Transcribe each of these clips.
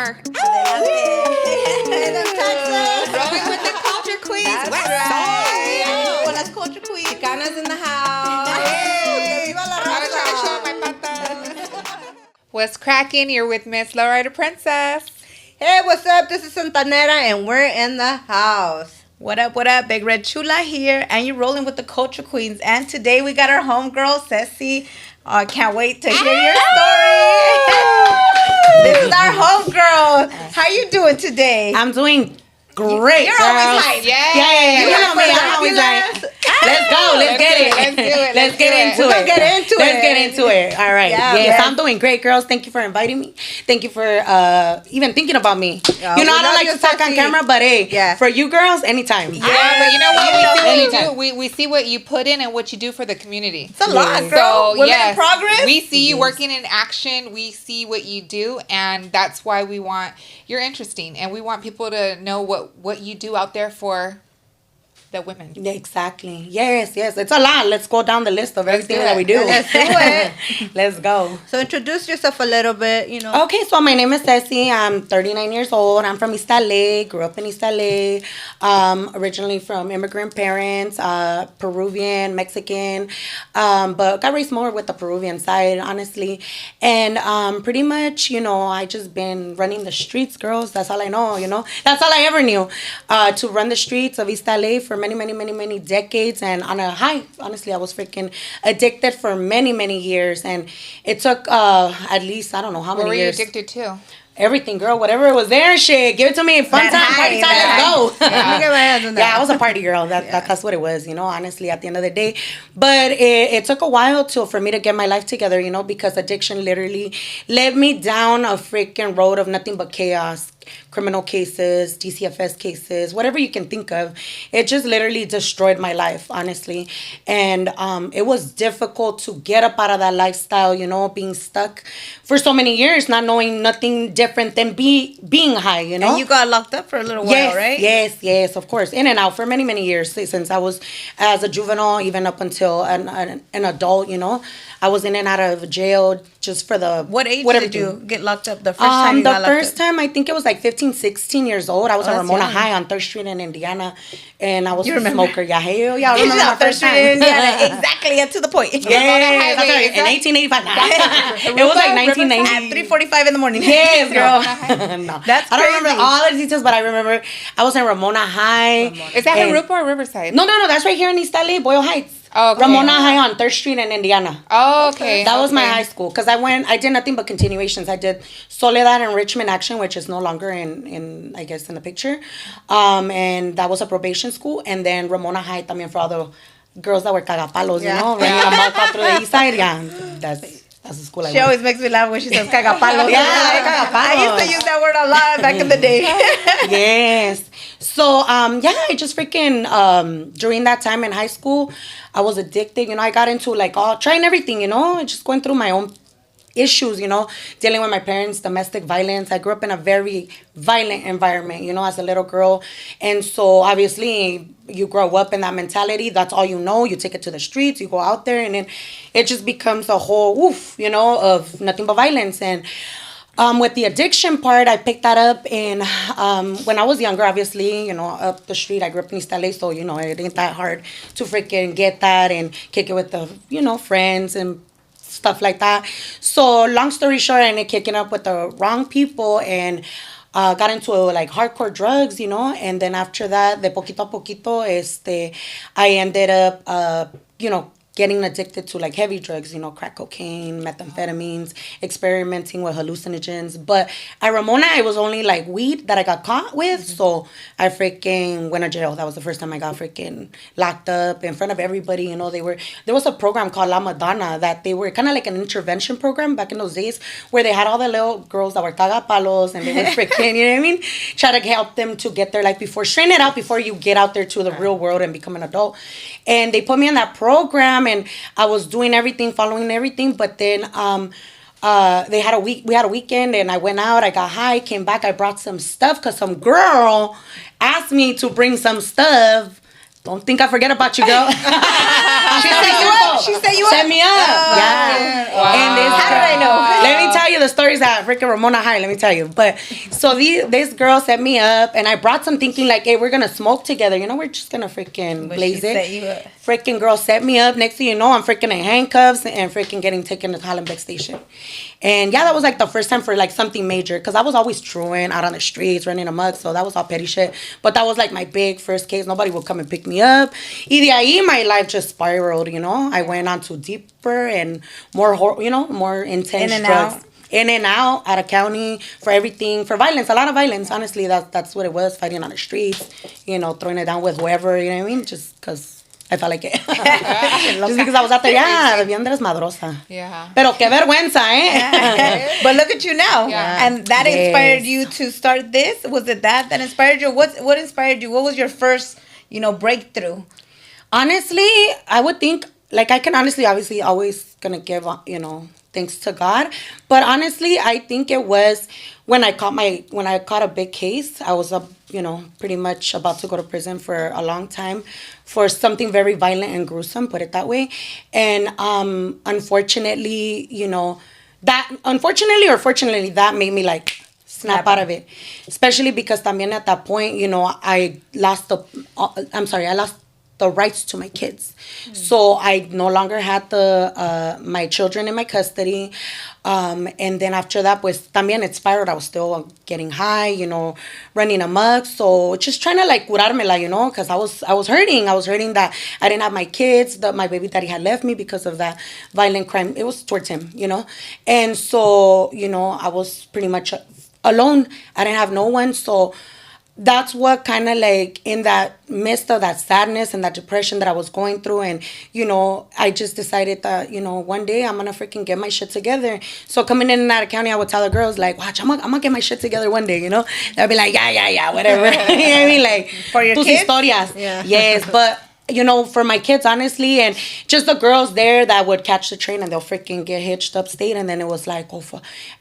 are. Texas. Rolling with the culture queens. That's West right. Side. Well, that's culture queen. Chicana's in the house. Hey. Viva la I was trying to show Raza. my patas. What's cracking? You're with Miss Lowrider Princess. Hey, what's up? This is Santanera, and we're in the house. What up? Big Red Chula here, and you're rolling with the Culture Queens. And today we got our homegirl, Cece. Can't wait to hear your story. This is our homegirl. How you doing today? I'm doing great. You're girl. always hype. Yeah. You know me. I'm always like, let's go. Let's get it. Let's do it. Let's get into it. Let's get into Let's it. get into it. All right. Yeah. Yes, Yes. I'm doing great, girls. Thank you for inviting me. Thank you for even thinking about me. Yeah, you know, we I don't love like you, to talk on Cece. camera, but hey, Yeah. for you girls, anytime. Yeah, but you know what? We see what you Anytime. do. We see what you put in and what you do for the community. It's a lot, Yeah. girl. So, Women yes, in progress. we see you working in action. We see what you do, and that's why we want you're interesting, and we want people to know what you do out there for the women. Yeah, exactly. Yes. It's a lot. Let's go down the list of everything do that it. we do. Let's do it. Let's go. So introduce yourself a little bit, you know. Okay, so my name is Cece. I'm 39 years old. I'm from East LA. Grew up in East LA. Originally from immigrant parents, Peruvian, Mexican, but got raised more with the Peruvian side, honestly. And pretty much, you know, I just been running the streets, girls. That's all I know, you know. That's all I ever knew, to run the streets of East LA for many decades. And on a high, honestly, I was freaking addicted for many years. And it took at least, I don't know how What many were you years. addicted to? Everything, girl. Whatever was there, shit. Give it to me. Fun That time, high, party time. that Let's go. Let me get my hands on that. Yeah, I was a party girl. That's what it was, you know, honestly, at the end of the day. But it took a while for me to get my life together, you know, because addiction literally led me down a freaking road of nothing but chaos. Criminal cases, DCFS cases, whatever you can think of. It just literally destroyed my life, honestly. And it was difficult to get up out of that lifestyle, you know, being stuck for so many years, not knowing nothing different than being high, you know. And you got locked up for a little while, right? Yes, of course. In and out for many years since I was as a juvenile, even up until an adult, you know. I was in and out of jail just for the... What age whatever did you get locked up the first time you the got locked first up? time, I think it was like 15, 16 years old. I was Oh, at that's Ramona young. High on 3rd Street in Indiana. And I was You a remember? smoker. Yeah, hell yeah. I She's remember my out there first time. shooting Indiana. Exactly, and to the point. Yeah, Highway, that's right. is In that- 1885. It was like 1990. At 3:45 in the morning. Yes, girl. no, That's I don't remember crazy. all the details, but I remember I was in Ramona High. Is that and- Harupa or Riverside? No, that's right here in East LA, Boyle Heights. Oh, okay. Ramona High on 3rd Street in Indiana. Oh, okay. That was my Okay. high school because I did nothing but continuations. I did Soledad Enrichment Action, which is no longer in I guess in the picture, and that was a probation school. And then Ramona High también for all the girls that were cagapalos, Yeah. you know, running amok out through the east side. Yeah, that's the school I She went. always makes me laugh when she says cagapalos. Yeah, I used to use that word a lot back in the day. Yes. So, I just freaking, during that time in high school, I was addicted, you know, I got into like trying everything, you know, just going through my own issues, you know, dealing with my parents, domestic violence. I grew up in a very violent environment, you know, as a little girl. And so obviously you grow up in that mentality. That's all you know. You take it to the streets, you go out there, and then it just becomes a whole woof, you know, of nothing but violence. And with the addiction part, I picked that up in when I was younger, obviously, you know, up the street. I grew up in East LA, so, you know, it ain't that hard to freaking get that and kick it with the, you know, friends and stuff like that. So long story short, I ended up kicking up with the wrong people and got into like hardcore drugs, you know. And then after that, de poquito a poquito, I ended up, you know, getting addicted to like heavy drugs, you know, crack cocaine, methamphetamines, experimenting with hallucinogens. But at Ramona, it was only like weed that I got caught with. Mm-hmm. So I freaking went to jail. That was the first time I got freaking locked up in front of everybody. You know, there was a program called La Madonna that they were kind of like an intervention program back in those days where they had all the little girls that were cagapalos and they were freaking, you know what I mean? Try to help them to get their life strain it out before you get out there to the real world and become an adult. And they put me in that program and I was doing everything, following everything. But then we had a weekend and I went out, I got high, came back, I brought some stuff because some girl asked me to bring some stuff. Don't think I forget about you, girl. She said, She set you Set up? me up. Yeah. Wow. And this, How did I know? let me tell you the stories at freaking Ramona High. Let me tell you. But so this girl set me up, and I brought some thinking like, hey, we're gonna smoke together. You know, we're just gonna freaking blaze it. Set you up. Freaking girl set me up. Next thing you know, I'm freaking in handcuffs and freaking getting taken to Hollenbeck Station. And yeah, that was like the first time for like something major, because I was always truant out on the streets, running amok, so that was all petty shit. But that was like my big first case. Nobody would come and pick me up. Y de ahí, my life just spiraled, you know. I went on to deeper and more, more intense In and drugs. out. In and out of county, for everything, for violence, a lot of violence. Honestly, that's what it was, fighting on the streets, you know, throwing it down with whoever, you know what I mean? Just because I felt like it. Just because I was out there, bien desmadrosa. Yeah. Pero qué vergüenza, eh? But look at you now. Yeah. And that inspired you to start this? Was it that inspired you? What inspired you? What was your first, breakthrough? Honestly, I would think, like, I can honestly, obviously, always gonna give, thanks to God. But honestly, I think it was when I caught a big case. I was pretty much about to go to prison for a long time for something very violent and gruesome, put it that way. And unfortunately, fortunately, that made me like snap out of it. Especially because también at that point, I lost the rights to my kids. So I no longer had my children in my custody. And then after that, pues también it spiraled. I was still getting high, running amok. So just trying to like curármela, because I was hurting. I was hurting that I didn't have my kids, that my baby daddy had left me because of that violent crime. It was towards him, And so, I was pretty much alone. I didn't have no one. So that's what kind of like in that midst of that sadness and that depression that I was going through. And, I just decided that, one day I'm going to freaking get my shit together. So coming in and out of county, I would tell the girls like, watch, I'm going to get my shit together one day, They'll be like, yeah, whatever. You know what I mean? Like, for your tus kids? historias. Yeah. Yes, but for my kids, honestly, and just the girls there that would catch the train and they'll freaking get hitched upstate. And then it was like,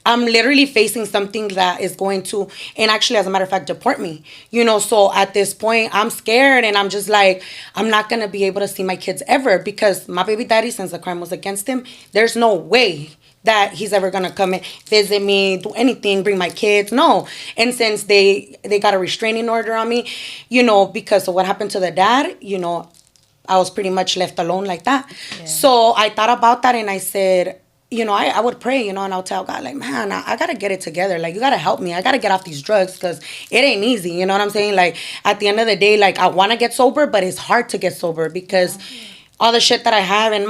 I'm literally facing something that is going to, and actually, as a matter of fact, deport me. So at this point, I'm scared and I'm just like, I'm not going to be able to see my kids ever because my baby daddy, since the crime was against him, there's no way that he's ever gonna come and visit me, do anything, bring my kids. No. And since they got a restraining order on me, because of what happened to the dad, I was pretty much left alone like that. Yeah. So I thought about that and I said, I would pray, and I'll tell God, like, man, I got to get it together. Like, you got to help me. I got to get off these drugs because it ain't easy. You know what I'm saying? Like, at the end of the day, like, I want to get sober, but it's hard to get sober because all the shit that I have. And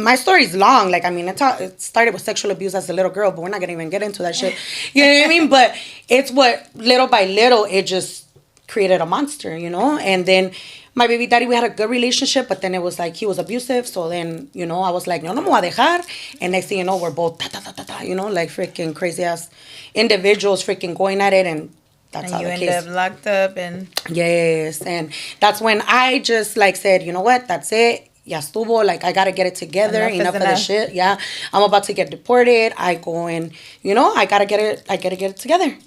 my story's long. Like, I mean, it started with sexual abuse as a little girl, but we're not going to even get into that shit. You know what I mean? But it's what, little by little, it just created a monster, And then my baby daddy, we had a good relationship, but then it was like he was abusive. So then, I was like, no me voy a dejar. And next thing you know, we're both, like freaking crazy ass individuals freaking going at it. And that's how the case. And you end up locked up and... Yes. And that's when I just like said, you know what? That's it. Ya estuvo. Like, I got to get it together. Enough of the shit. Yeah. I'm about to get deported. I go and, I got to get it together.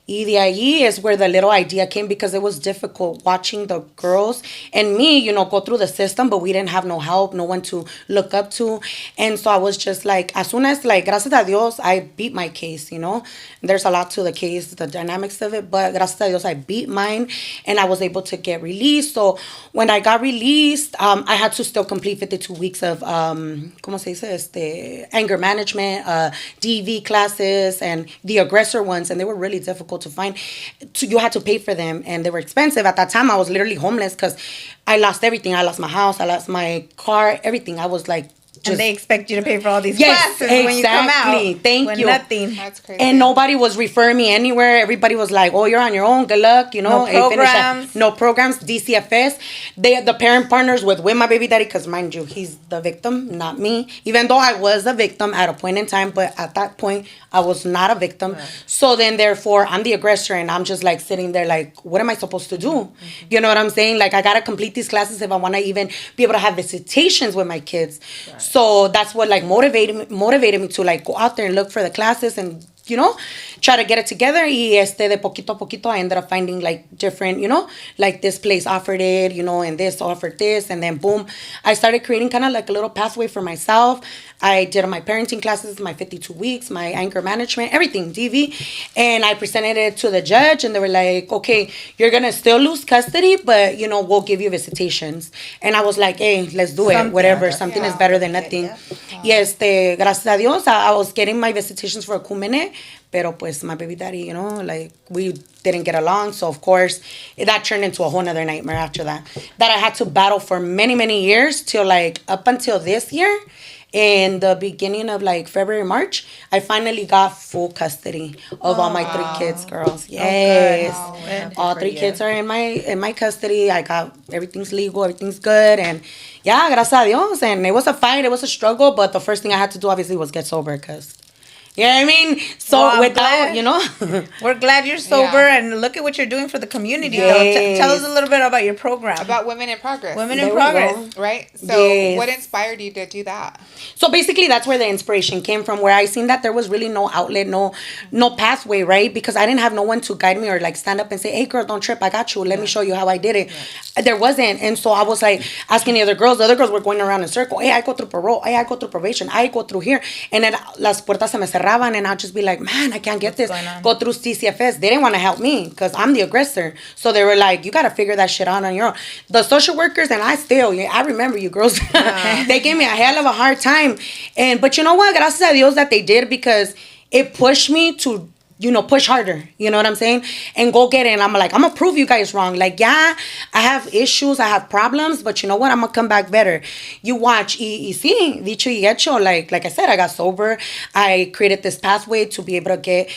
Y de ahí is where the little idea came because it was difficult watching the girls and me, go through the system, but we didn't have no help, no one to look up to. And so I was just like, as soon as, like, gracias a Dios, I beat my case, There's a lot to the case, the dynamics of it, but gracias a Dios, I beat mine and I was able to get released. So when I got released, I had to still complete 52 weeks of, ¿cómo se dice? Anger management, DV classes, and the aggressor ones, and they were really difficult to find. You had to pay for them and they were expensive. At that time, I was literally homeless because I lost everything. I lost my house, I lost my car, everything. I was like, and they expect you to pay for all these classes when you come out. Thank you. Nothing. That's crazy. And nobody was referring me anywhere. Everybody was like, oh, you're on your own. Good luck. No programs. No programs. DCFS. The parent partners with my baby daddy, because mind you, he's the victim, not me. Even though I was a victim at a point in time, but at that point, I was not a victim. Right. So then, therefore, I'm the aggressor, and I'm just like sitting there like, what am I supposed to do? Mm-hmm. You know what I'm saying? Like, I got to complete these classes if I want to even be able to have visitations with my kids. Right. So that's what like motivated me to like go out there and look for the classes and try to get it together. Y de poquito a poquito, I ended up finding like different, like this place offered it, and this offered this. And then boom, I started creating kind of like a little pathway for myself. I did my parenting classes, my 52 weeks, my anger management, everything, DV. And I presented it to the judge and they were like, okay, you're going to still lose custody, but, we'll give you visitations. And I was like, hey, let's do it, whatever. Something is better than nothing. Yes, gracias a Dios, I was getting my visitations for a cool minute. Pero pues my baby daddy, like we didn't get along. So of course, that turned into a whole nother nightmare after that. That I had to battle for many, many years till like up until this year. In the beginning of like February, March, I finally got full custody of all my 3 kids, girls. Yes. All 3 kids are in my custody. I got everything's legal, everything's good. And yeah, gracias a Dios. And it was a fight, it was a struggle, but the first thing I had to do obviously was get sober because you know what I mean? So We're glad you're sober and look at what you're doing for the community. Yes. Tell us a little bit about your program. About Women in Progress. Women in Progress. Right? So what inspired you to do that? So basically that's where the inspiration came from, where I seen that there was really no outlet, no pathway, right? Because I didn't have no one to guide me or like stand up and say, hey girl, don't trip, I got you. Let me show you how I did it. There wasn't. And so I was like asking the other girls were going around in a circle. Hey, I go through parole. Hey, I go through probation. I go through here. And then las puertas se me cerraban and I'd just be like, man, I can't get this. Go through CCFS. They didn't want to help me because I'm the aggressor. So they were like, you got to figure that shit out on your own. The social workers, and I remember you girls, they gave me a hell of a hard time. But you know what? Gracias a Dios that they did because it pushed me to push harder, you know what I'm saying? And go get it. And I'm like, I'm going to prove you guys wrong. Like, yeah, I have issues, I have problems, but you know what? I'm going to come back better. You watch, y sí, dicho y hecho, like I said, I got sober. I created this pathway to be able to get,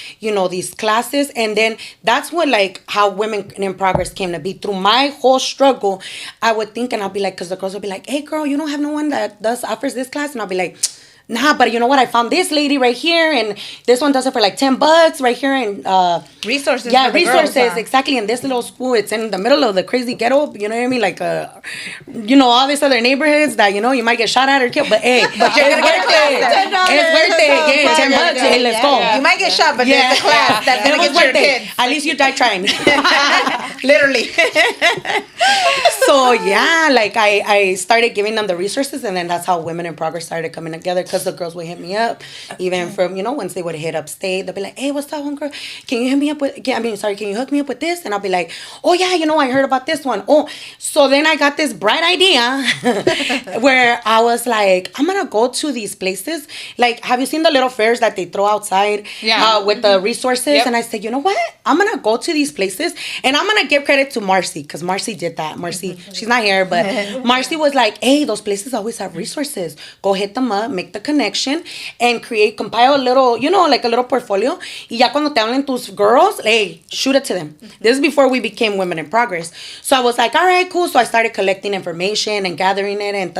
these classes. And then that's what, like, how Women in Progress came to be. Through my whole struggle, I would think, and I'll be like, because the girls will be like, hey, girl, you don't have no one that offers this class? And I'll be like, nah, but you know what? I found this lady right here, and this one does it for like $10 right here. And resources. Yeah, resources, girls, exactly. In this little school, it's in the middle of the crazy ghetto. You know what I mean? Like, all these other neighborhoods that you might get shot at or killed. But hey, it's worth it. It's worth it. Yeah, $10. Hey, let's go. You might get shot, but there's a class that's gonna get your kids. At least you die trying. Literally. So yeah, like I started giving them the resources, and then that's how Women in Progress started coming together. Because the girls would hit me up, even from, once they would hit upstate, they'll be like, hey, what's up, one girl? Can you hit me up with, can you hook me up with this? And I'll be like, oh, yeah, I heard about this one. Oh, so then I got this bright idea where I was like, I'm going to go to these places. Like, have you seen the little fairs that they throw outside with the resources? Yep. And I said, you know what? I'm going to go to these places, and I'm going to give credit to Marcy, because Marcy did that. Marcy, she's not here, but Marcy was like, hey, those places always have resources. Go hit them up, make the connection, and compile a little, like a little portfolio. Y ya cuando te hablen tus girls, hey, shoot it to them. This is before we became Women in Progress. So I was like, all right, cool. So I started collecting information and gathering it and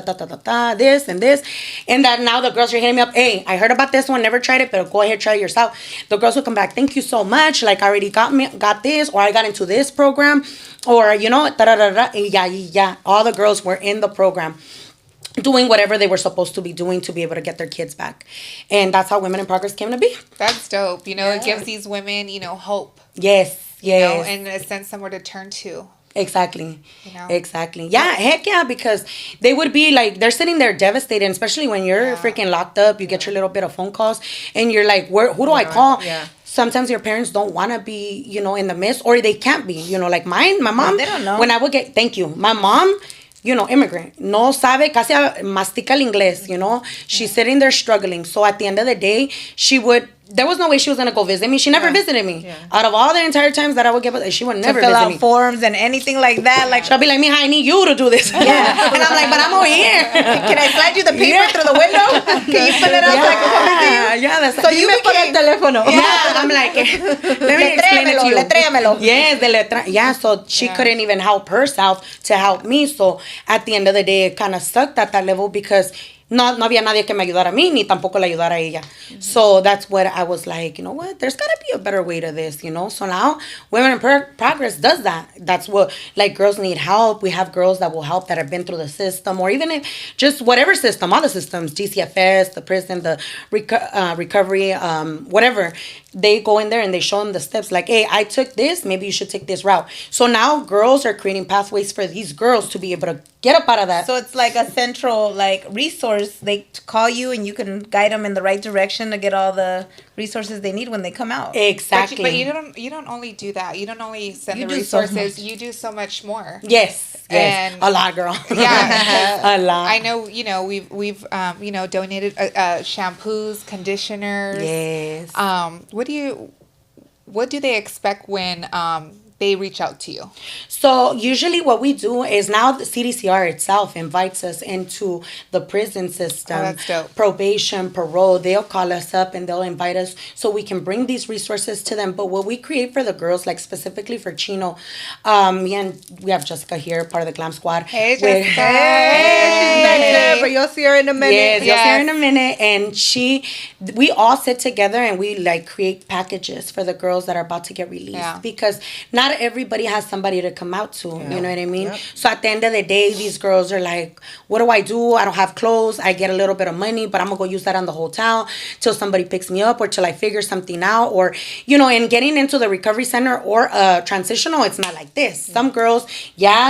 this and this. And that now the girls are hitting me up, hey, I heard about this one, never tried it, but go ahead, try it yourself. The girls will come back, thank you so much. Like, I already got this, or I got into this program, or, yeah. All the girls were in the program, doing whatever they were supposed to be doing to be able to get their kids back. And that's how Women in Progress came to be. That's dope. It gives these women, hope. Yes. And a sense somewhere to turn to. Exactly. Exactly. Yeah, heck yeah, because they would be like, they're sitting there devastated, especially when you're freaking locked up, you get your little bit of phone calls, and you're like, who do I call? Yeah. Sometimes your parents don't want to be, in the midst, or they can't be, like my mom. They don't know. When I would get, thank you, my mom, immigrant, no sabe, casi mastica el inglés, she's sitting there struggling. So at the end of the day, there was no way she was going to go visit me. She never visited me. Yeah. Out of all the entire times that I would give her, she would never visit me. To fill out forms and anything like that. Like, she'll be like, mija, I need you to do this. Yeah. And I'm like, but I'm over here. Can I slide you the paper through the window? Can you fill it out so I can come to you? Yeah, that's so you me por el teléfono. Yeah, I'm like, let me explain it to you. Letréamelo. Yes, yeah, so she couldn't even help herself to help me. So at the end of the day, it kind of sucked at that level because no había nadie que me ayudara a mí, ni tampoco le ayudara a ella. Mm-hmm. So that's what I was like, you know what? There's got to be a better way to this, So now Women in Progress does that. That's what, like, girls need help. We have girls that will help that have been through the system, or even if just whatever system, all the systems, GCFS, the prison, the recovery, whatever. they go in there and they show them the steps. Like, hey, I took this. Maybe you should take this route. So now girls are creating pathways for these girls to be able to get up out of that. So it's like a central like resource. They call you and you can guide them in the right direction to get all the resources they need when they come out. Exactly. But you don't only do that. You don't only send You the do so resources. much. You do so much more. Yes. And a lot, girl. Yeah, a lot. I know. We've donated shampoos, conditioners. Yes. What do they expect when they reach out to you? So usually what we do is now the CDCR itself invites us into the prison system. Oh, that's dope. Probation, parole. They'll call us up and they'll invite us so we can bring these resources to them. But what we create for the girls, like specifically for Chino, me and we have Jessica here, part of the Glam Squad. Hey, We're- Jessica. Hey, she's back there, but you'll see her in a minute. Yes, you'll see her in a minute. And we all sit together and we like create packages for the girls that are about to get released. Yeah. Because not everybody has somebody to come out to. You know what I mean? Yep. So at the end of the day, these girls are like, what do? I don't have clothes. I get a little bit of money, but I'm going to go use that on the hotel till somebody picks me up or till I figure something out. Or, and getting into the recovery center or transitional, it's not like this. Some girls,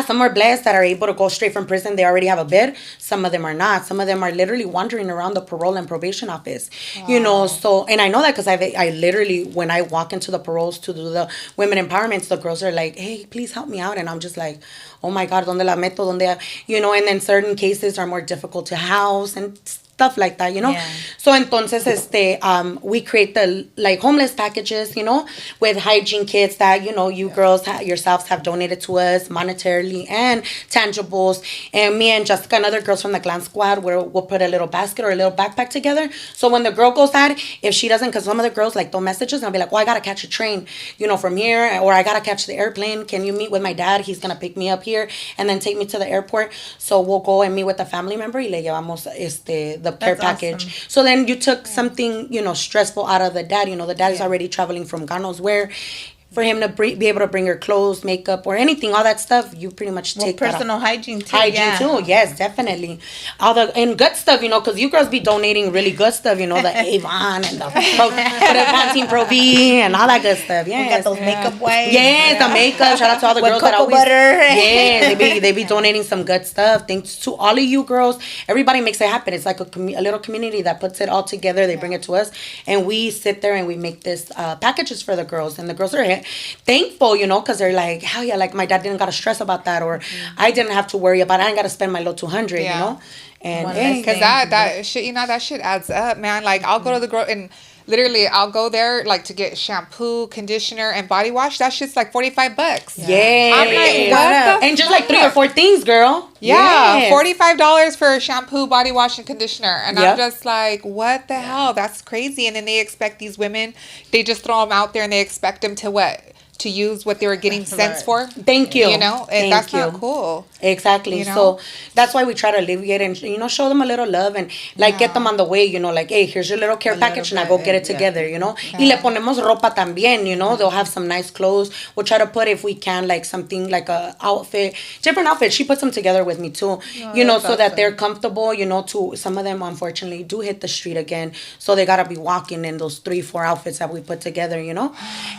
some are blessed that are able to go straight from prison. They already have a bed. Some of them are not. Some of them are literally wandering around the parole and probation office. Wow. So, and I know that because I literally, when I walk into the paroles to do the women empowerments, the girls are like, hey, please help me out. And I'm just like, oh my God, ¿dónde la meto? And then certain cases are more difficult to house and stuff like that, Yeah. So entonces we create the like homeless packages, with hygiene kits that you girls yourselves have donated to us monetarily and tangibles. And me and Jessica and other girls from the Glam Squad, we'll put a little basket or a little backpack together. So when the girl goes out, if she doesn't, because some of the girls like they'll message us and I'll be like, well, I gotta catch a train, from here, or I gotta catch the airplane. Can you meet with my dad? He's gonna pick me up here and then take me to the airport. So we'll go and meet with a family member y le llevamos the care package. Awesome. So then you took something, stressful out of the dad. The dad is already traveling from God knows where. For him to be able to bring her clothes, makeup, or anything, all that stuff, you pretty much take personal hygiene too. Hygiene too, yes, definitely. And good stuff, because you girls be donating really good stuff, the Avon and the Pantene Pro V and all that good stuff. Yes. We got those makeup wipes. Yes, the makeup. Shout out to all the With girls that cocoa always. butter. Yes, they be donating some good stuff. Thanks to all of you girls. Everybody makes it happen. It's like a little community that puts it all together. They bring it to us, and we sit there and we make this packages for the girls, and the girls are thankful, because they're like, hell yeah, like my dad didn't got to stress about that, or I didn't have to worry about it. I didn't got to spend my low 200, and because that shit, that shit adds up, man. Like I'll go to the girl and literally I'll go there like to get shampoo, conditioner, and body wash. That shit's like $45. Yeah, I'm like, what the and just like 3 or 4 things, girl. Yeah, Yes. $45 for shampoo, body wash, and conditioner. And Yep. I'm just like, what the hell? That's crazy. And then they expect these women, they just throw them out there and they expect them to what? To use what they were getting cents for. Thank you. And Thank that's you. not cool. Exactly. So that's why we try to alleviate and show them a little love and like get them on the way, like, hey, here's your little care package, now go get it together, Y le ponemos ropa también, they'll have some nice clothes. We'll try to put, if we can, like something like a outfit, different outfits. She puts them together with me too, so that they're comfortable, to some of them unfortunately do hit the street again. So they gotta be walking in those 3-4 outfits that we put together,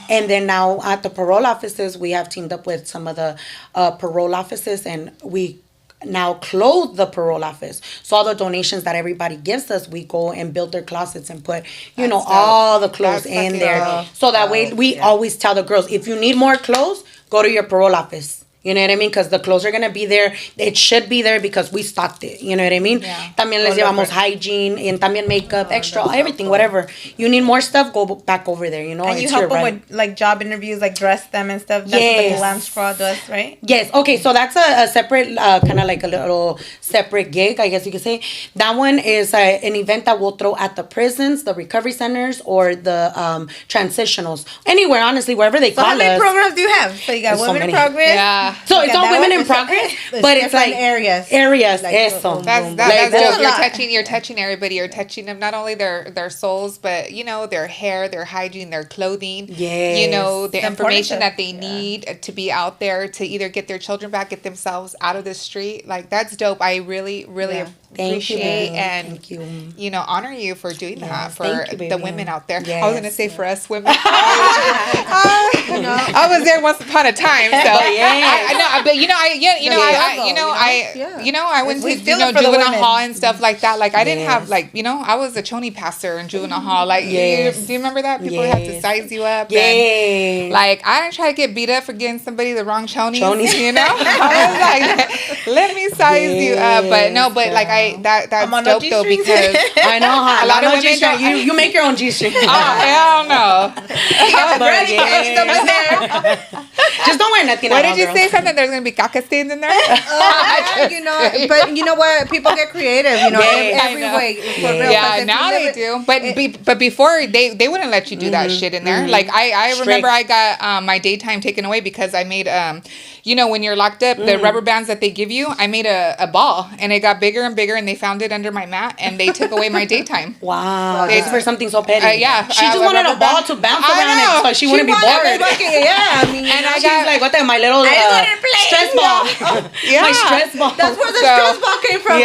And then now at the parole offices, we have teamed up with some of the parole offices, and we now clothe the parole office. So all the donations that everybody gives us, we go and build their closets and put, all the clothes in there. dope. So that way we always tell the girls, if you need more clothes, go to your parole office. You know what I mean? Because the clothes are going to be there. It should be there because we stocked it. You know what I mean? Yeah. También les llevamos hygiene and también makeup, extra, everything, whatever. You need more stuff, go back over there, And you help them with like job interviews, like dress them and stuff. That's what the Glam Squad does, right? Yes. Okay. So that's a separate, kind of like a little separate gig, I guess you could say. That one is an event that we'll throw at the prisons, the recovery centers, or the transitionals. Anywhere, honestly, wherever they call us. So how many programs do you have? So you got There's so women many. programs, Yeah. So it's Yeah, all that women one in is- progress, it's but it's different like areas. Like, eso. That's Like, that's that's dope. a lot. You're touching everybody. You're touching them, not only their souls, but their hair, their hygiene, their clothing. Yes. The The information importance that they need to be out there to either get their children back, get themselves out of the street. Like that's dope. I really, really Yeah. Thank you, appreciate baby. and Thank you. honor you for doing that Yes, for thank you, the baby. women out there. I was Yes. gonna say for us women. I was there once upon a time, so yes. I know, but I went to We feel it for the juvenile women. hall and stuff like that. Like I didn't have Yes. I was a choni passer in juvenile hall. Like Yes. do you remember that? People have to Yes. size you up. And, Yes. like I didn't try to get beat up for getting somebody the wrong chonies. Chonies. I was like, let me size you up. But no, but like that's I'm on no dope though G-strings. because I know how a lot of women G-string. don't- You make your own G-string. oh hell no. But yes. Just don't wear nothing. What at did all, you girl. say? Something there's gonna be caca stains in there. But you know what? People get creative. Yes. Every I know. way. For real. 'cause Yeah, if now you they live do. But before they wouldn't let you do that shit in there. Like I remember I got my daytime taken away because I made when you're locked up, the rubber bands that they give you, I made a ball and it got bigger and bigger and they found it under my mat and they took away my daytime. Wow, They- this is for something so petty. yeah, she just wanted a rubber ball band. to bounce I around know. it, so she wouldn't be want bored. everybody- yeah, I mean, And I She's got like, what the my little just wanted to play. stress ball, yeah. my stress ball. that's where the So- stress ball came from.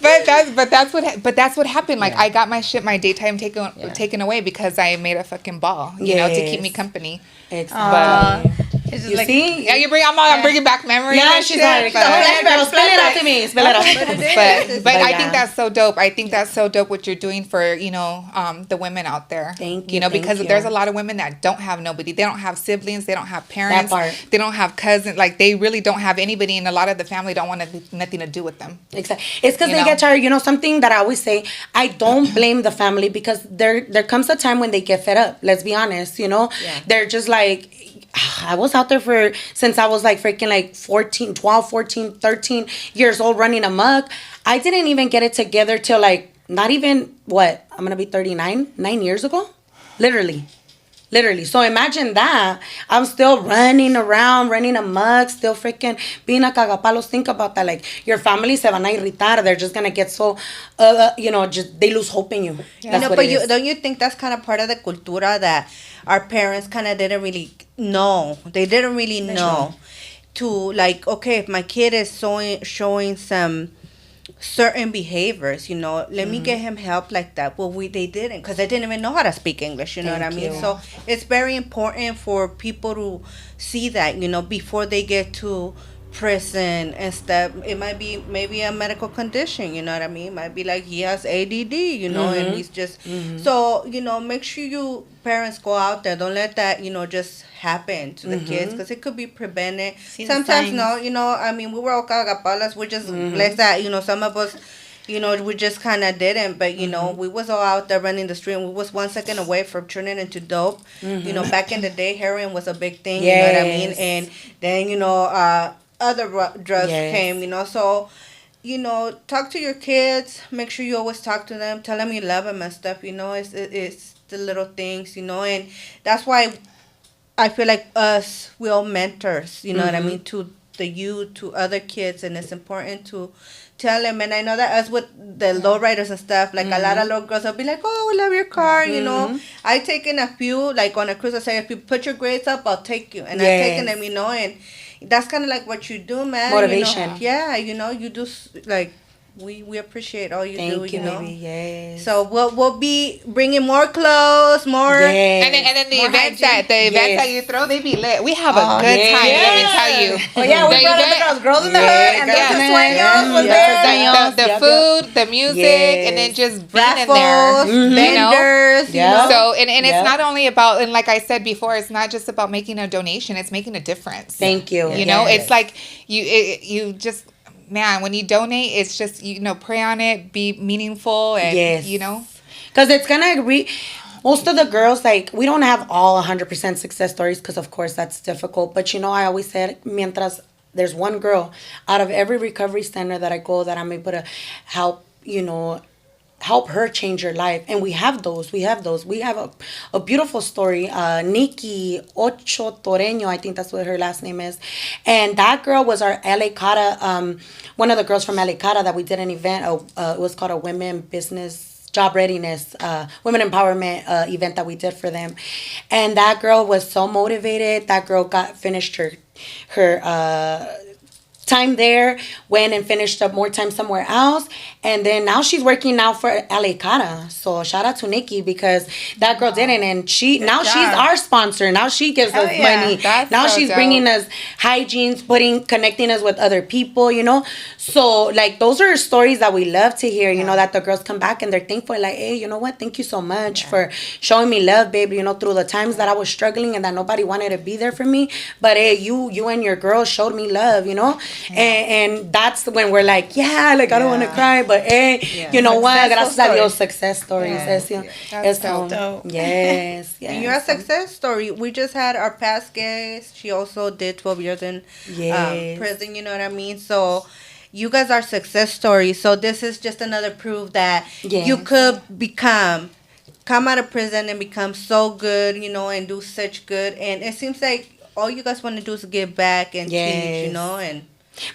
But that's what happened. Like I got my daytime taken away because I made a fucking ball, to keep me Yes. company. Exactly. It's just You like, see? Yeah, I'm bringing back memories. Yeah, and she's shit, like, but- spell it out to me. Spell it out. but But I yeah. think that's so dope. I think that's so dope what you're doing for the women out there. Thank you, because thank there's you. a lot of women that don't have nobody. They don't have siblings. They don't have parents. part. They don't have cousins. Like they really don't have anybody, and a lot of the family don't want nothing to do with them. Exactly. It's because You they know? get tired. Something that I always say, I don't blame the family because there comes a time when they get fed up. Let's be honest, They're just like, I was out there since I was like freaking like 14, 13 years old running amok. I didn't even get it together till like not even what? I'm going to be 39, 9 years ago. Literally. So imagine that. I'm still running around, running amok, still freaking being a cagapalos. Think about that. Like, your family se van a irritar. They're just going to get so, just they lose hope in you. That's what but it is. don't you think that's kind of part of the cultura that our parents kind of didn't really know? They didn't really know to, like, okay, if my kid is showing some certain behaviors, let me get him help like that. Well, they didn't, because they didn't even know how to speak English, you know what I mean? you. So it's very important for people to see that, before they get to prison and stuff. It might be maybe a medical condition, you know what I mean? It might be like he has ADD, and he's just so make sure you parents go out there. Don't let that just happen to the kids, because it could be prevented. See the Sometimes signs. I mean, we were all cagapalas. We just blessed that some of us we just kind of didn't, but we was all out there running the street, and we was 1 second away from turning into dope. Back in the day, heroin was a big thing. You know what I mean? Yes. And then other drugs Yes. came. So talk to your kids. Make sure you always talk to them. Tell them you love them and stuff. It's the little things. And that's why I feel like we all mentors. You know what I mean, to the youth, to other kids, and it's important to tell them. And I know that us with the lowriders and stuff, like a lot of little girls will be like, "Oh, we love your car," I taken a few, like on a cruise. I say, if you put your grades up, I'll take you. And I've taken them, and that's kind of like what you do, man. Motivation. Yeah, you do like. We appreciate all you do, Thank you, baby. Yes. So we'll be bringing more clothes, more. Yes. And then the More events hygiene. that you throw, they be lit. We have a good yes. time. Let me tell you. oh yeah, we The brought event- up the girls in the Yeah, hood, and girls there's in the the sueños hood. was Yeah. there. The Yep, food, the music, and then Yes. just being in Raffles, there. vendors, Yeah. So and Yep. it's not only about, and like I said before, it's not just about making a donation. It's making a difference. Thank you. You know, Yes. it's like you just, man, when you donate, it's just pray on it, be meaningful, and Yes. Because it's going to agree. Most of the girls, like, we don't have all 100% success stories because, of course, that's difficult. But, I always said, mientras there's one girl out of every recovery center that I go that I'm able to help, help her change her life. And we have those. We have a beautiful story. Nikki Ocho Toreño, I think that's what her last name is. And that girl was our LA Cara, one of the girls from LA Cara that we did an event. It was called a Women Business Job Readiness, Women Empowerment event that we did for them. And that girl was so motivated. That girl finished her time there, went and finished up more time somewhere else, and then now she's working now for LA Cara. So shout out to Nikki, because that girl didn't, and she's our sponsor. Now she gives us money. Now she's bringing us hygienes, connecting us with other people, you know. So like those are stories that we love to hear, you know, that the girls come back and they're thankful, like, hey, you know what, thank you so much for showing me love, babe, you know, through the times that I was struggling and that nobody wanted to be there for me, but hey, you and your girls showed me love, you know. And that's when we're like, I don't want to cry, but hey, you know what? Gracias a Dios, success stories. That's dope. Yes. And you're a success story. We just had our past guest. She also did 12 years in prison, you know what I mean? So you guys are success stories. So this is just another proof that you could come out of prison and become so good, you know, and do such good. And it seems like all you guys want to do is give back and teach, you know, and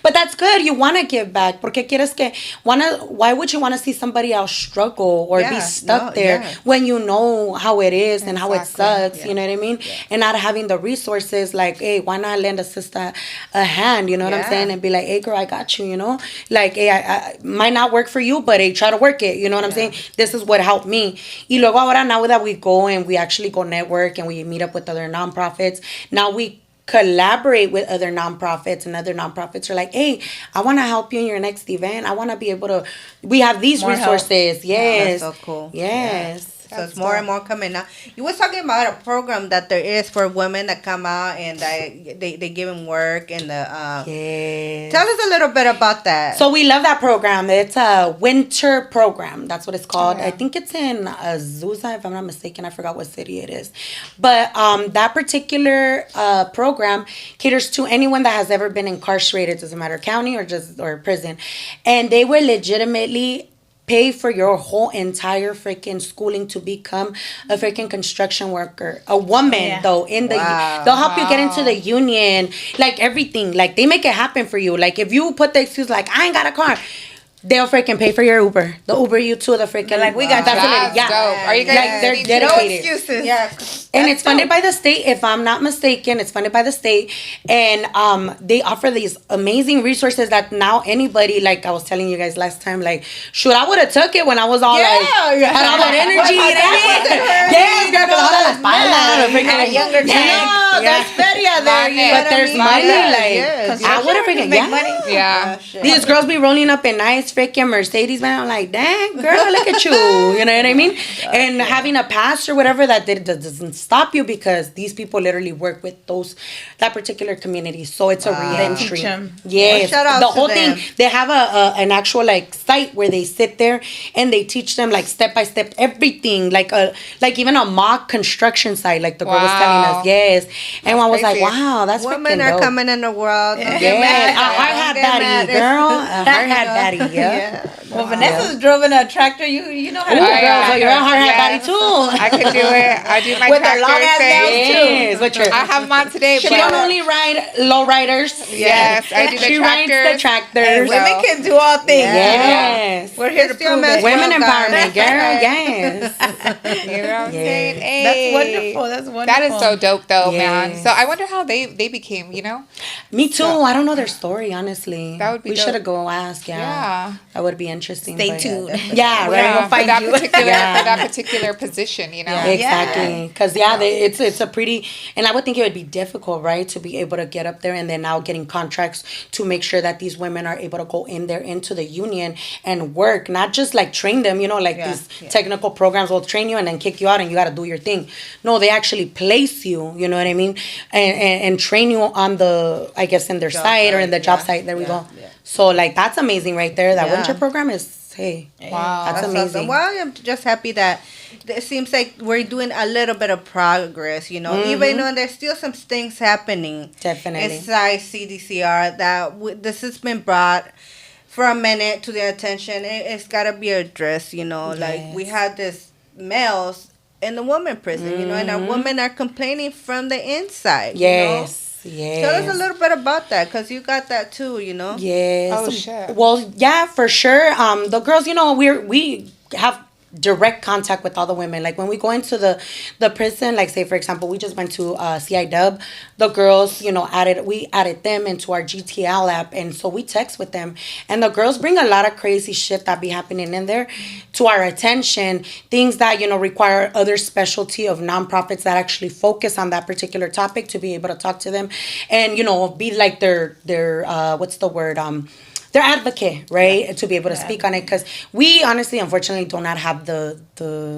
but that's good. You want to give back. Why would you want to see somebody else struggle or be stuck there when you know how it is and how it sucks, you know what I mean? Yeah. And not having the resources, like, hey, why not lend a sister a hand, you know what I'm saying? And be like, hey, girl, I got you, you know? Like, hey, I might not work for you, but hey, try to work it, you know what I'm saying? This is what helped me. Y luego ahora, now that we go and we actually go network and we meet up with other nonprofits, now we collaborate with other nonprofits, and other nonprofits are like, hey, I want to help you in your next event. I want to be able to, we have these more resources. Help. Yes. That's so cool. Yes. So it's more and more coming now. You was talking about a program that there is for women that come out and they give them work and tell us a little bit about that. So we love that program. It's a winter program. That's what it's called. I think it's in Azusa, if I'm not mistaken. I forgot what city it is. But that particular program caters to anyone that has ever been incarcerated, doesn't matter county or prison, and they will legitimately pay for your whole entire freaking schooling to become a freaking construction worker. A woman, though, they'll help you get into the union, like everything. Like, they make it happen for you. Like, if you put the excuse, like, I ain't got a car, they'll freaking pay for your Uber. They'll Uber you to the freaking, like, we got that. Dope. Are you guys like, they're dedicated. No excuses. Yeah. And it's funded by the state, if I'm not mistaken. It's funded by the state. And they offer these amazing resources that now anybody, like I was telling you guys last time, like, shoot, I would have took it when I was all had all that energy. Yes, girl, because all that at a younger time. There's feria there. But there's money. Like, I would have freaking make money. Yeah. These girls be rolling up in nice freaking Mercedes, man. I'm like, dang, girl, look at you. You know what I mean? And having a pass or whatever that doesn't stop you, because these people literally work with that particular community. So it's a reentry. Yes. Well, the whole thing. They have an actual like site where they sit there and they teach them like step by step everything, like even a mock construction site, like the girl was telling us. Yes. And I was like, wow, that's women freaking are dope. Coming in the world. Yes. A hard hat baddie, girl. A hard hat baddie. Yeah. Well, Vanessa's driven a tractor. You know how to do it. So you're a hard hat baddie too. I could do it. I do my with her long ass nails too. I have them on today. She don't only ride Lowriders. Yes, I do the she rides the tractors. And women can do all things. Yes. We're here to prove it. Women empowerment, girl. Yes. You know what I'm saying? Hey. That's wonderful. That's wonderful. That is so dope, though, man. So I wonder how they became, you know? Me too. I don't know their story, honestly. That would be We should have go ask, Yeah. That would be interesting. Stay tuned. Yeah, right. We'll find you. For that particular position, you know? Yeah. Exactly. Because, it's a pretty, and I would think it would be difficult, right, to be able to get up there and then now getting contracts to make sure that these women are able to go in there into the union and work, not just like train them, you know, like these technical programs will train you and then kick you out and you got to do your thing. No, they actually place you, you know what I mean, and train you on the, I guess, in their site or in the job site. There we go. Yeah. So, like, that's amazing right there. That winter program is, wow, that's amazing. Awesome. Well, I'm just happy that it seems like we're doing a little bit of progress, you know, even though there's still some things happening. Definitely. Inside CDCR that this has been brought for a minute to the attention. It's got to be addressed, you know. Like, we had this males in the women prison, you know, and our women are complaining from the inside, you know. Yes. Tell us a little bit about that, because you got that too, you know. Yes. Oh, shit. Well, yeah, for sure. The girls, you know, we have direct contact with all the women. Like when we go into the prison, like say for example, we just went to CI Dub, the girls, you know, we added them into our GTL app, and so we text with them, and the girls bring a lot of crazy shit that be happening in there to our attention, things that, you know, require other specialty of nonprofits that actually focus on that particular topic to be able to talk to them and, you know, be like their what's the word, their advocate, right? Yeah. To be able to speak on it, because we honestly, unfortunately, do not have the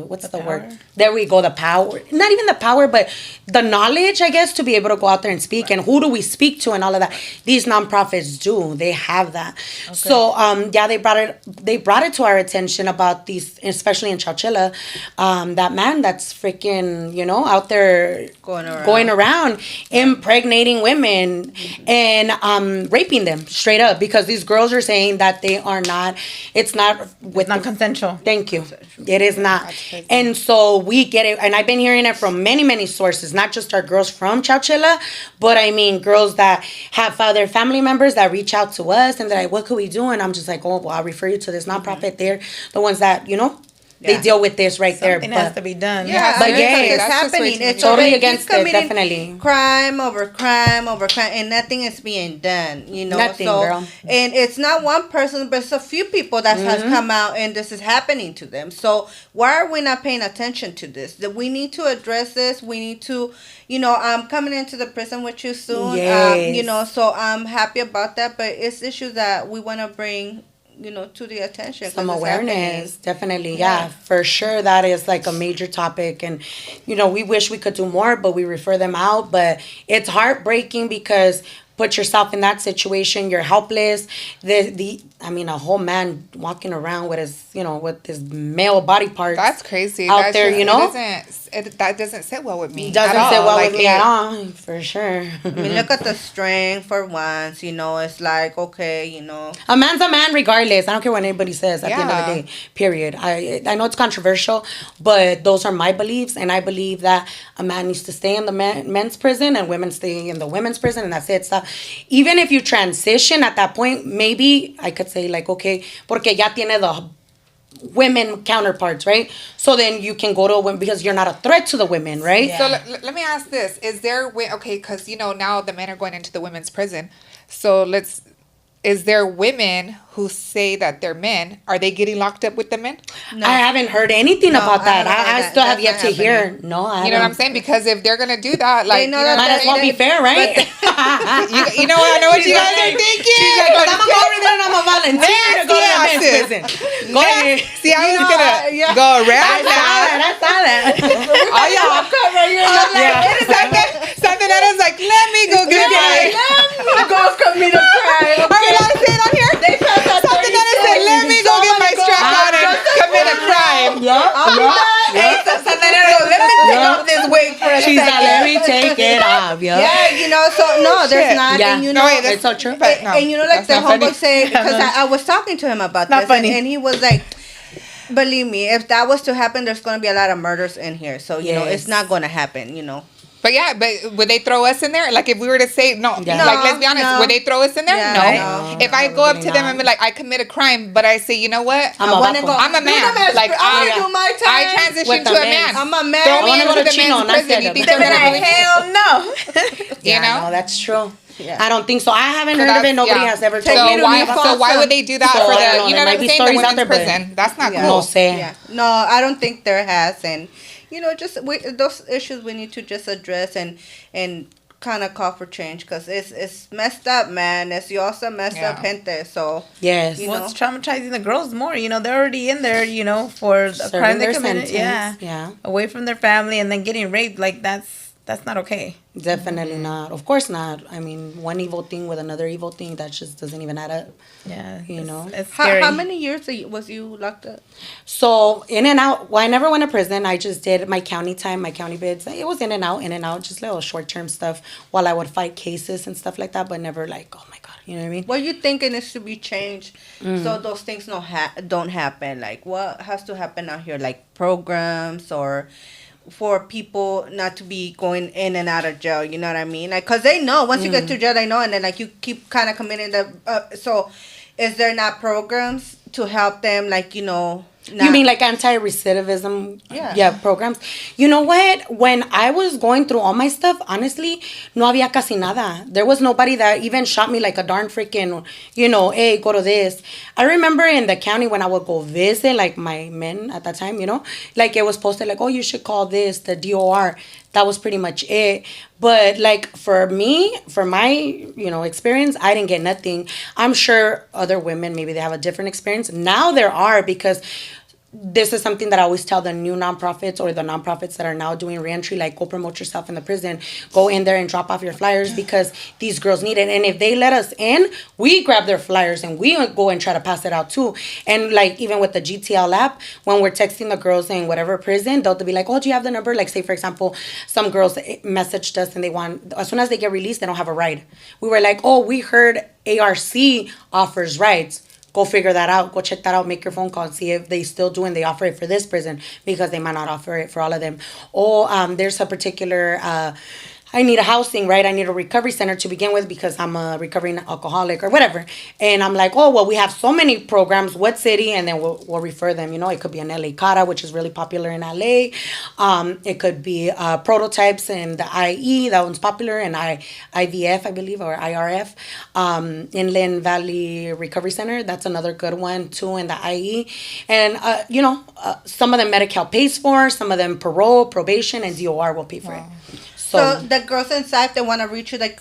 what's the word? There we go, the power. Not even the power, but the knowledge, I guess, to be able to go out there and speak. Right. And who do we speak to and all of that? These nonprofits do. They have that. Okay. So yeah, they brought it to our attention about these, especially in Chowchilla, that man that's freaking, you know, out there going around impregnating women and raping them straight up, because these girls are saying that it's not consensual. Thank you. It is not. And so we get it, and I've been hearing it from many sources, not just our girls from Chowchilla, but I mean girls that have other family members that reach out to us and they're like, what could we do? And I'm just like, oh, well, I'll refer you to this nonprofit. They're the ones that, you know, they deal with this right there. Something has to be done. Yeah, but it's happening. It's totally against it, definitely. Crime over crime, and nothing is being done. You know, nothing, girl. And it's not one person, but it's a few people that has come out, and this is happening to them. So why are we not paying attention to this? That we need to address this. We need to, you know, I'm coming into the prison with you soon. Yes. You know, so I'm happy about that. But it's issues that we want to bring, you know, to the attention. Some awareness, definitely. Yeah, for sure. That is like a major topic. And, you know, we wish we could do more, but we refer them out. But it's heartbreaking because put yourself in that situation. You're helpless. I mean, a whole man walking around with his, you know, with his male body parts. That's crazy. Out there, you know? That doesn't sit well with me. Doesn't sit well with me at all, for sure. I mean, look at the strength for once, you know, it's like, okay, you know. A man's a man regardless. I don't care what anybody says at the end of the day, period. I know it's controversial, but those are my beliefs, and I believe that a man needs to stay in the men's prison and women stay in the women's prison, and that's it. So even if you transition at that point, maybe I could say like, okay, porque ya tiene the women counterparts, right? So then you can go to a women because you're not a threat to the women, right? Yeah. So let me ask this: is there because you know now the men are going into the women's prison, so is there women who say that they're men? Are they getting locked up with the men? No. I haven't heard anything about that. I still have yet to hear. No, I You know what I'm saying? Because if they're gonna do that, like, might as well be fair, right? you know what? I know what you guys are thinking. She's like, I'm gonna go over there and I'm gonna volunteer to go to the men's prison. Go ahead. See, I was gonna go around that. I saw that. Oh yeah. Something that is like, let me go get my. Go commit a crime. Are we allowed to say it on here? Something that is like, let me go get my strap on and commit a crime. Let me take off this wig for a second. Let me take it off. Yeah, you know, so no, there's not. Yeah. And you know, it's so true. But no, and you know, like the homeboy said, because I was talking to him about this, and he was like, believe me, if that was to happen, there's going to be a lot of murders in here. So, you know, it's not going to happen, you know. But yeah, but would they throw us in there? Like if we were to say no, like let's be honest, would they throw us in there? Yeah, no. If I go up to them and be like, I commit a crime, but I say, you know what? I'm a man. Like I transition to a man. I'm a man. Throw me into the men's prison. You think they're gonna hell no. You know? No, that's true. Yeah. I don't think so. I haven't heard of it. Nobody has ever told me. So why would they do that for the, you know what I'm saying, the women's prison? That's not cool. No say. Yeah. No, I don't think there has, and you know, just those issues we need to just address and kind of call for change, because it's messed up, man. It's also messed up gente. So yes, you know, it's traumatizing the girls more. You know, they're already in there, you know, for a crime they committed. Yeah, away from their family and then getting raped. Like that's not okay. Definitely not. Of course not. I mean, one evil thing with another evil thing, that just doesn't even add up. Yeah. You know? It's scary. How many years was you locked up? So, in and out. Well, I never went to prison. I just did my county time, my county bids. It was in and out, just little short-term stuff while I would fight cases and stuff like that, but never like, oh my God, You know what I mean? What you thinking is to be changed so those things don't happen? Like, what has to happen out here? Like programs or for people not to be going in and out of jail, you know what I mean? Like, because they know once you get to jail, they know, and then like you keep kind of committing so is there not programs to help them, like, you know? You mean like anti-recidivism? Yeah. Programs. You know what? When I was going through all my stuff, honestly, no había casi nada. There was nobody that even shot me like a darn freaking, you know, hey, go to this. I remember in the county when I would go visit, like my men at that time, you know, like it was posted like, oh, you should call this, the DOR. That was pretty much it. But like for me, for my, you know, experience, I didn't get nothing. I'm sure other women, maybe they have a different experience. Now there are, because this is something that I always tell the new nonprofits or the nonprofits that are now doing reentry, like go promote yourself in the prison, go in there and drop off your flyers because these girls need it. And if they let us in, we grab their flyers and we go and try to pass it out too. And like even with the GTL app, when we're texting the girls in whatever prison, they'll be like, oh, do you have the number? Like say, for example, some girls messaged us and they want, as soon as they get released, they don't have a ride. We were like, oh, we heard ARC offers rides. Go figure that out. Go check that out. Make your phone call and see if they still do and they offer it for this prison, because they might not offer it for all of them. Or there's a particular I need a housing, right? I need a recovery center to begin with because I'm a recovering alcoholic or whatever. And I'm like, oh, well, we have so many programs. What city? And then we'll refer them. You know, it could be an LA Cara, which is really popular in LA. It could be Prototypes in the IE. That one's popular. And IVF, I believe, or IRF. Inland Valley Recovery Center. That's another good one, too, in the IE. And, you know, some of them Medi-Cal pays for. Some of them parole, probation, and DOR will pay for it. So the girls inside, they want to reach you, like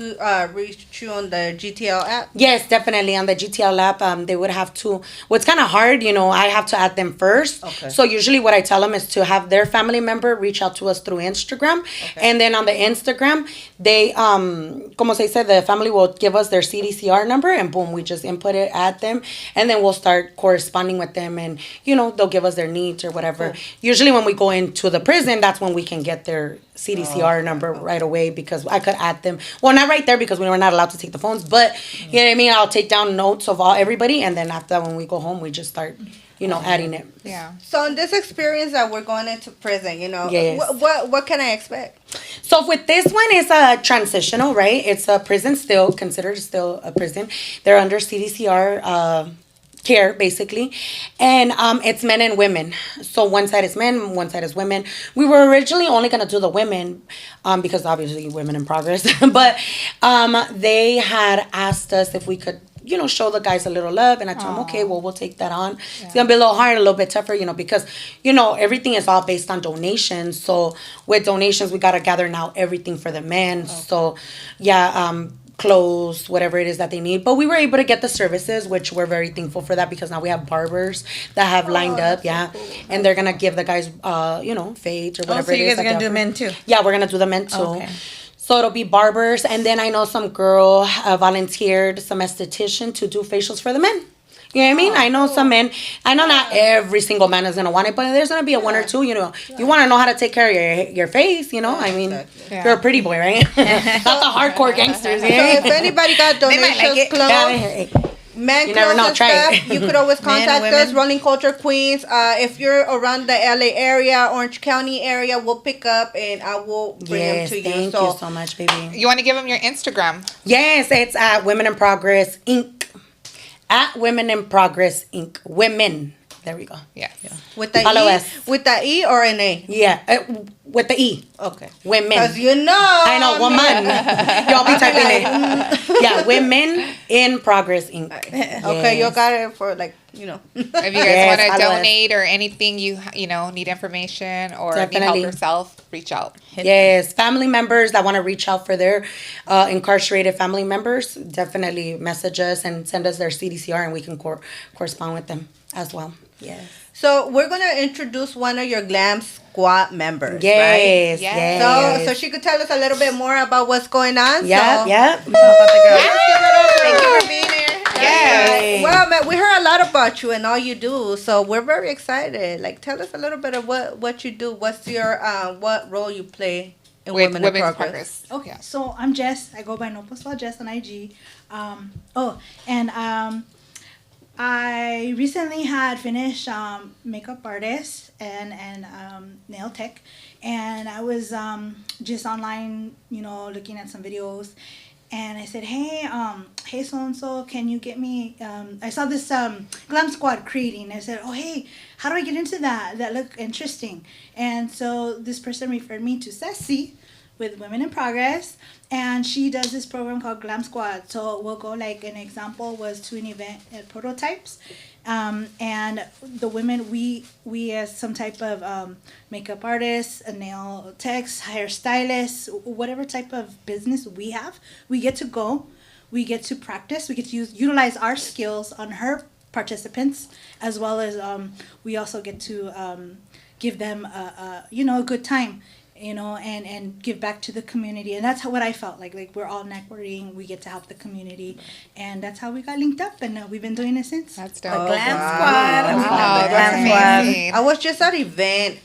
reach you on the GTL app? Yes, definitely. On the GTL app, they would have to, well, it's kind of hard, you know, I have to add them first. Okay. So usually what I tell them is to have their family member reach out to us through Instagram. Okay. And then on the Instagram, they, como se dice, the family will give us their CDCR number and boom, we just input it, add them. And then we'll start corresponding with them and, you know, they'll give us their needs or whatever. Cool. Usually when we go into the prison, that's when we can get their CDCR number right away, because I could add them. Well, not right there because we were not allowed to take the phones, but you know what I mean? I'll take down notes of everybody, and then after that, when we go home, we just start, you know, adding it. Yeah. So in this experience that we're going into prison, you know, yes. what can I expect? So with this one, it's a transitional, right? It's a prison still, considered still a prison. They're under CDCR care, basically. And it's men and women. So one side is men, one side is women. We were originally only going to do the women because obviously women in progress. But they had asked us if we could, you know, show the guys a little love. And I told them, okay, well, we'll take that on. Yeah. It's going to be a little hard, a little bit tougher, you know, because, you know, everything is all based on donations. So with donations, we got to gather now everything for the men. Okay. So, yeah, clothes, whatever it is that they need. But we were able to get the services, which we're very thankful for that, because now we have barbers that have lined up, yeah. So cool. And they're going to give the guys, you know, fades or whatever it is. So you guys are going to do men too? Yeah, we're going to do the men too. Okay. So it'll be barbers. And then I know some girl volunteered, some esthetician, to do facials for the men. You know what I mean? I know some men. I know not every single man is going to want it, but there's going to be a one or two, you know. You want to know how to take care of your face, you know? I mean, you're a pretty boy, right? Not the hardcore gangsters, yeah. So if anybody got donations, clothes, men clothes and stuff, you could always contact us, Rolling Culture Queens. If you're around the LA area, Orange County area, we'll pick up and I will bring them to you. Thank you so much, baby. You want to give them your Instagram? Yes, it's at Women in Progress Inc. At Women in Progress Inc. Women. There we go. Yeah. With the E? With the E or an A? Yeah. With the E. Okay. Women. Because you know. I know, woman. Y'all be typing it. Yeah, Women in Progress Inc. Yes. Okay, you got it for like, you know. If you guys want to donate or anything, you know, need information or need help yourself, reach out. Yes, family members that want to reach out for their incarcerated family members, definitely message us and send us their CDCR and we can correspond with them as well. Yes. So we're going to introduce one of your Glam Squad members, yes, right? Yes. So she could tell us a little bit more about what's going on. Yeah, so. yeah. Thank you for being here. Yes. Well, man, we heard a lot about you and all you do, so we're very excited. Like, tell us a little bit of what you do. What's your what role you play in with Women in Women's Progress. Progress. Okay, Yeah. so I'm Jess. I go by No Postal Jess on IG. I recently had finished makeup artist and nail tech, and I was just online, looking at some videos, and I said, hey, so and so, can you get me? I saw this Glam Squad creating. I said, oh, hey, how do I get into that? That looked interesting, and so this person referred me to Cece with Women in Progress, and she does this program called Glam Squad. So we'll go, like, an example was to an event at Prototypes, and the women, we as some type of makeup artists, a nail techs, hairstylists, whatever type of business we have, we get to go, we get to practice, we get to utilize our skills on her participants, as well as we also get to give them a good time, and give back to the community. And that's what I felt like we're all networking, we get to help the community, and that's how we got linked up, and we've been doing it since. That's dope. Glam wow. Squad. Wow, Glam that's Squad. amazing. I was just at an event.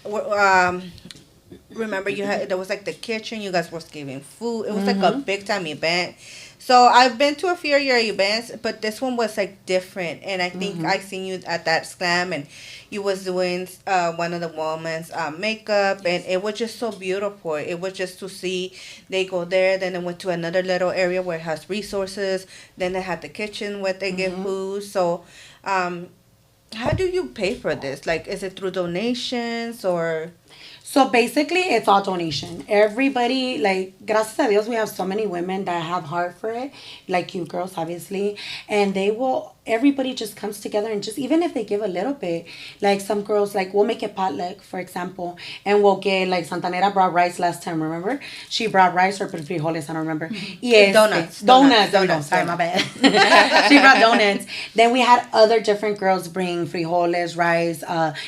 Remember, there was like the kitchen. You guys were giving food. It was like a big time event. So I've been to a few of your events, but this one was like different. And I think I seen you at that slam, and you was doing one of the women's makeup, and it was just so beautiful. It was just to see they go there, then they went to another little area where it has resources. Then they had the kitchen where they give food. So, how do you pay for this? Like, is it through donations or? So basically, it's all donation. Everybody, like, gracias a Dios, we have so many women that have heart for it, like you girls, obviously. And everybody just comes together and just, even if they give a little bit, like some girls, like, we'll make a potluck, for example, and we'll get, like, Santanera brought rice last time, remember? She brought rice or frijoles, I don't remember. Yes. Donuts. Sorry, my bad. She brought donuts. Then we had other different girls bring frijoles, rice,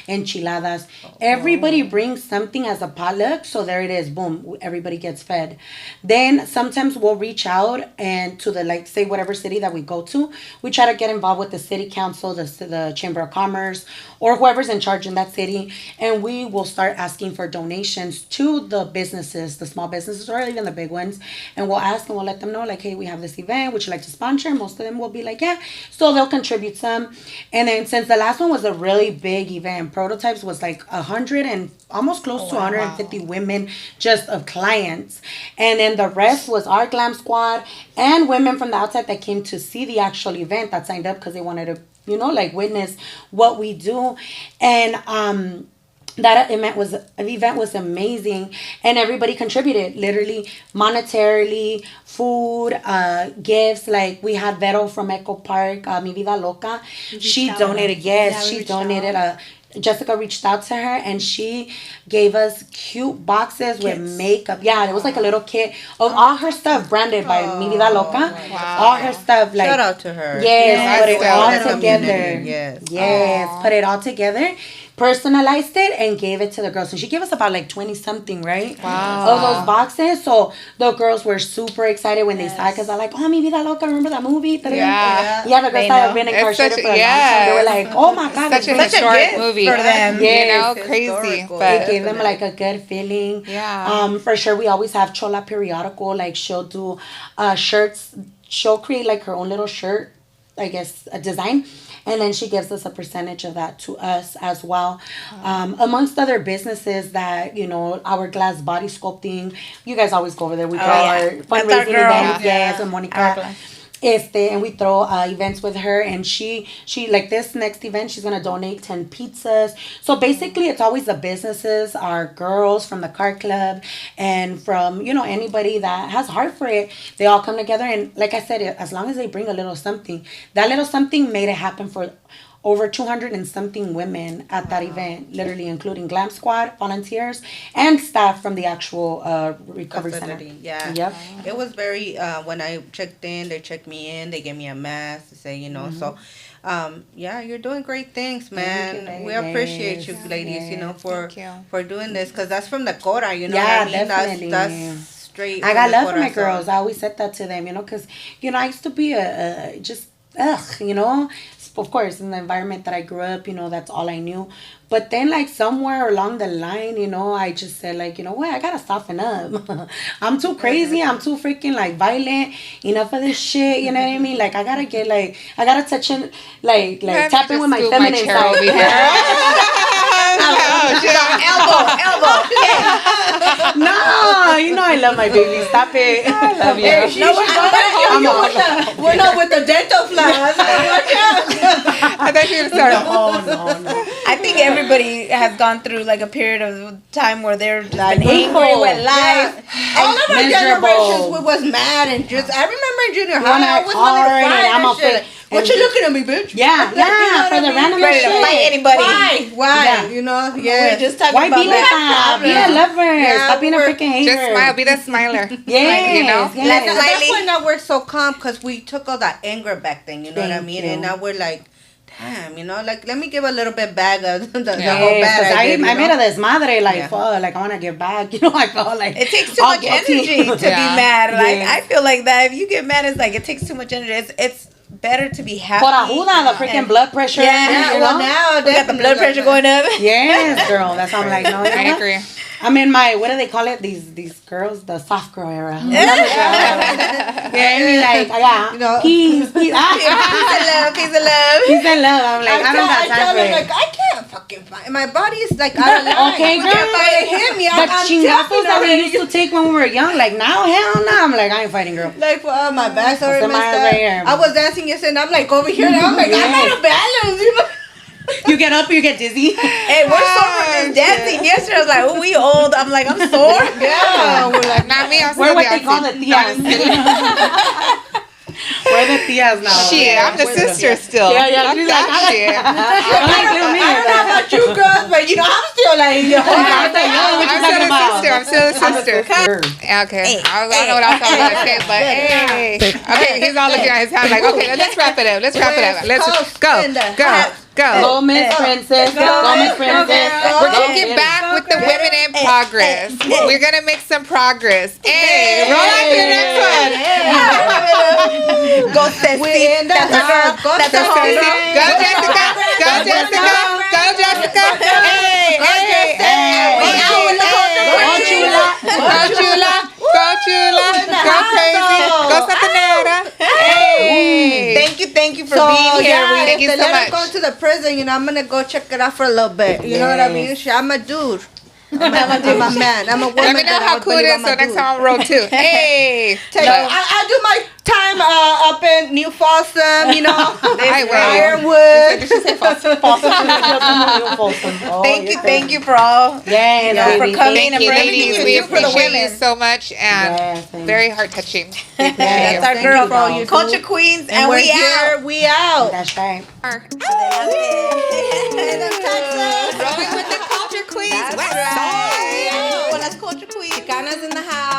enchiladas. Everybody brings something as a potluck, so there it is, boom, everybody gets fed. Then sometimes we'll reach out and to the, like, say whatever city that we go to, we try to get involved with the city council, the chamber of commerce, or whoever's in charge in that city, and we will start asking for donations to the businesses, the small businesses, or even the big ones, and we'll ask and we'll let them know, like, hey, we have this event, would you like to sponsor? Most of them will be like, yeah, so they'll contribute some. And then since the last one was a really big event, Prototypes was like 100 and almost close to 150 women just of clients, and then the rest was our Glam Squad and women from the outside that came to see the actual event that signed up because they wanted to like witness what we do. And that event was amazing, and everybody contributed, literally monetarily, food, gifts. Like, we had Vero from Echo Park, Mi Vida Loca. She donated. Yes, she donated. Jessica reached out to her, and she gave us cute boxes with makeup. Yeah, it was like a little kit of all her stuff branded by Mi Vida Loca. Wow. All her stuff. Like, Shout out to her. Yes, put it all together. Yes. Yes, put it all together. Personalized it and gave it to the girls. So she gave us about like 20 something, right? Wow. Of those boxes. So the girls were super excited when they saw it, because they're like, oh, Mi Vida Loca, remember that movie? Yeah. Yeah, the girls that have been incarcerated for a long time. They were like, oh my God. Such a Such a historic gift movie for them. Yes. crazy. Historical. But It gave them like a good feeling. Yeah. For sure, we always have Chola periodical. Like, she'll do shirts. She'll create like her own little shirt, I guess, a design. And then she gives us a percentage of that to us as well. Amongst other businesses that, our glass body sculpting. You guys always go over there. We throw our fundraising events. Yes, and Monica. And we throw events with her, and she like this next event, she's gonna donate 10 pizzas. So basically, it's always the businesses, our girls from the car club, and from anybody that has heart for it. They all come together, and like I said, as long as they bring a little something, that little something made it happen for over 200 and something women at that event, literally including Glam Squad volunteers and staff from the actual recovery center. Yeah. Yep. It was very, when I checked in, they checked me in, they gave me a mask to say, so, yeah, you're doing great things, man. Thank you, we appreciate you, ladies, for doing this, because that's from the Cora, Yeah, what I mean? definitely. That's straight. I got love for my corazón. girls. I always said that to them, because, I used to be a just, of course, in the environment that I grew up, that's all I knew. But then, like, somewhere along the line, I just said, like, you know what, I gotta soften up. I'm too crazy. I'm too freaking, like, violent. Enough of this shit, you know what I mean? Like, I gotta touch in, like tap in with my feminine side. Over here. Elbow. No, I love my baby. Stop it. I love you. We're not with the dental floss. I thought you were gonna start. No. I think everybody has gone through like a period of time where they're just Like, been angry with life. All of our Miserable. generations, we was mad and just. I remember in junior high, I always wanted to hard, fight and I'm and a shit. fit- What you looking at me, bitch? Yeah, You know what for I the mean? random Ready to shit. fight anybody. Why? Yeah. Yeah. We're just talking Why about be like that? Be a lover. Yeah, Stop being a freaking hater. Just smile. Be the smiler. Yes, You know? yes. Like, That's why now we're so calm because we took all that anger back then. You know what I Thank mean? you. And now we're like, damn, like let me give a little bit back of the whole Yes, bad I did. I made a desmadre, like, Yeah. fuck, like, I want to get back. I felt like... It takes too all much guilty. energy to Yeah. be mad. Like Yes. I feel like that. If you get mad, it's like it takes too much energy. It's better to be happy. Por ajuda, the freaking and- blood pressure. Yeah, you well, know? now We got the blood pressure going up. Yes, girl. That's how I'm like, no, you know I what? agree. I'm in my, what do they call it? These girls, the soft girl era. Yeah, I mean, like, yeah, peace. Peace and love. Peace and love. I'm like, I don't got time tell for him, it. like, I can't fucking fight. My body is like out of line. Okay, We girl. can't fight him. Yeah, The I'm chingazos that we definitely- used to take when we were young, like, now, hell no. I'm like, I ain't fighting, girl. Like, my back's already What's the messed matter up. right here? I was dancing yesterday and I'm like over here and I'm like, I'm out of balance. You get up, you get dizzy. Hey, we're sore from just dancing. Yesterday, I was like, oh, we old. I'm like, I'm sore. Yeah, we're like, Not me. I'm We're still what they call the dancing. tias. We're the tias now. Shit, I'm the sister still. Yeah, Fuck she's that like, shit. I'm like, I don't know about you girls, but I'm still like, I'm still a sister. Okay. I don't know what else I was gonna say, but hey. Okay, he's all looking at his hand like, okay, let's wrap it up. Let's go. Go, Miss Princess. Go, Miss Princess. We're gonna get back with the women in progress. We're gonna make some progress. Hey, roll on to the next one. Go, Cece. We in the house. That's a Go, whole Jessica. Go, Jessica. Go, Jessica. Hey. Go, Chula. Go, crazy. Go, Satanera. Hey. Thank you for being here. Thank you if so they let much. him go to the prison, I'm gonna go check it out for a little bit. You know what I mean? I'm a dude. I'm a man. I'm a woman. Let me know how cool it is so next time I'll roll too. Hey. I do my time up in New Folsom, I will. Ironwood. Did she say false? Thank you for all. Yeah, for coming Thank and you, for everything ladies. you We do for the appreciate you women. so much and very heart touching. That's our Thank girl, you for all you do. Culture Queens, and we're we here. out. We out. That's right. Rolling with the culture queens. That's West right. Side. Well, that's Culture Queens. Chicana's in the house.